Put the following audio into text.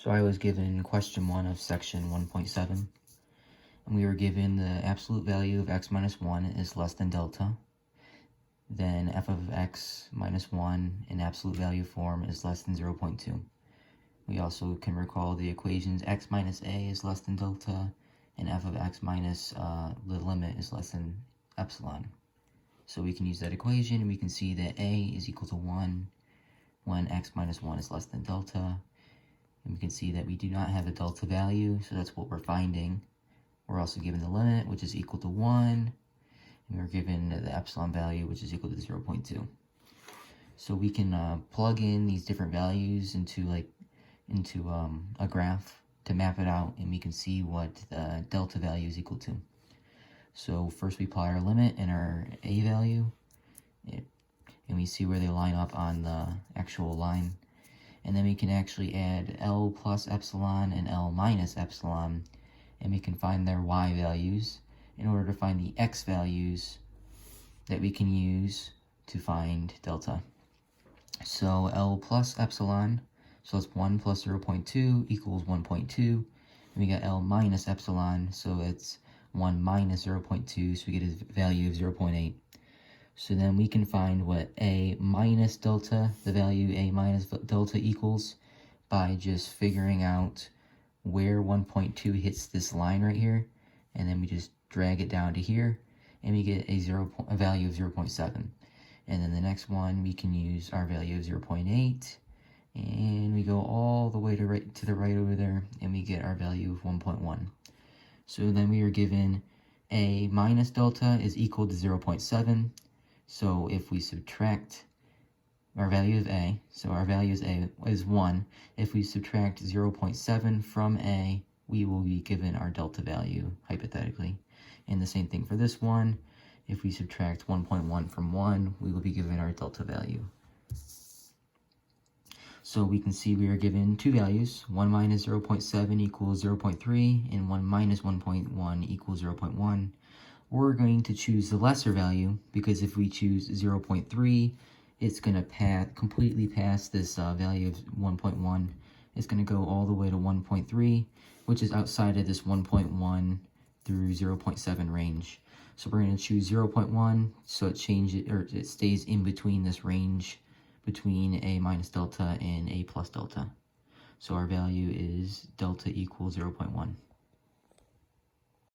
So I was given question 1 of section 1.7, and we were given the absolute value of x minus 1 is less than delta. Then f of x minus 1 in absolute value form is less than 0.2. We also can recall the equations x minus a is less than delta, and f of x minus the limit is less than epsilon. So we can use that equation, and we can see that a is equal to 1 when x minus 1 is less than delta. And we can see that we do not have a delta value, so that's what we're finding. We're also given the limit, which is equal to 1, and we're given the epsilon value, which is equal to 0.2. So we can plug in these different values into a graph to map it out, and we can see what the delta value is equal to. So first we apply our limit and our a value, and we see where they line up on the actual line. And then we can actually add L plus epsilon and L minus epsilon, and we can find their y values in order to find the x values that we can use to find delta. So L plus epsilon, so it's 1 plus 0.2 equals 1.2, and we got L minus epsilon, so it's 1 minus 0.2, so we get a value of 0.8. So then we can find what a minus delta, the value a minus delta equals, by just figuring out where 1.2 hits this line right here, and then we just drag it down to here, and we get a value of 0.7. And then the next one, we can use our value of 0.8, and we go all the way to the right over there, and we get our value of 1.1. So then we are given a minus delta is equal to 0.7. So if we subtract our value of a, so our value is 1. If we subtract 0.7 from a, we will be given our delta value, hypothetically. And the same thing for this one. If we subtract 1.1 from 1, we will be given our delta value. So we can see we are given two values. 1 minus 0.7 equals 0.3, and 1 minus 1.1 equals 0.1. We're going to choose the lesser value, because if we choose 0.3, it's going to completely pass this value of 1.1. It's going to go all the way to 1.3, which is outside of this 1.1 through 0.7 range. So we're going to choose 0.1, so it stays in between this range between a minus delta and a plus delta. So our value is delta equals 0.1.